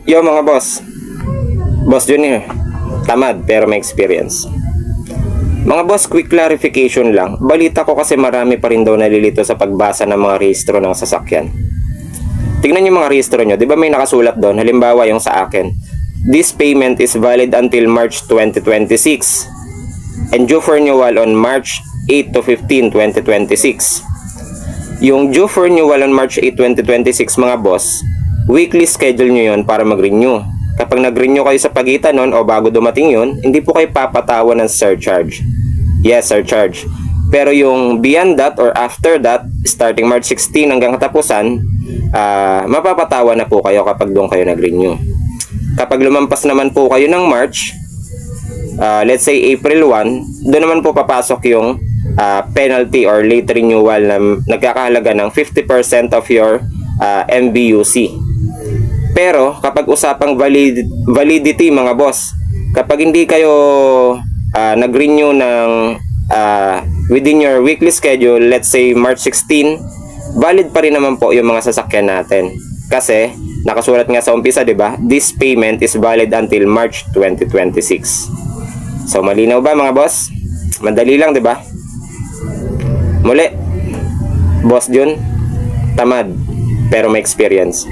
Yo mga boss, Boss Junior, tamad pero may experience. Mga boss, quick clarification lang. Balita ko kasi marami pa rin daw nalilito sa pagbasa ng mga rehistro ng sasakyan. Tingnan yung mga rehistro nyo, di ba may nakasulat doon? Halimbawa yung sa akin, this payment is valid until March 2026 and due for renewal on March 8 to 15, 2026. Yung due for renewal on March 8, 2026 mga boss, weekly schedule nyo yun para mag-renew. Kapag nag-renew kayo sa pagitan nun o bago dumating yun, hindi po kayo papatawan ng surcharge. Yes, surcharge. Pero yung beyond that or after that, starting March 16 hanggang katapusan, mapapatawa na po kayo kapag doon kayo nag-renew. Kapag lumampas naman po kayo ng March, let's say April 1, doon naman po papasok yung penalty or late renewal na nagkakahalaga ng 50% of your MBUC. Pero kapag usapang validity mga boss, kapag hindi kayo nag-renew ng within your weekly schedule, let's say March 16, valid pa rin naman po yung mga sasakyan natin. Kasi nakasulat nga sa umpisa, 'di ba? This payment is valid until March 2026. So malinaw ba mga boss? Madali lang, 'di ba? Muli, Boss Jun, tamad pero may experience.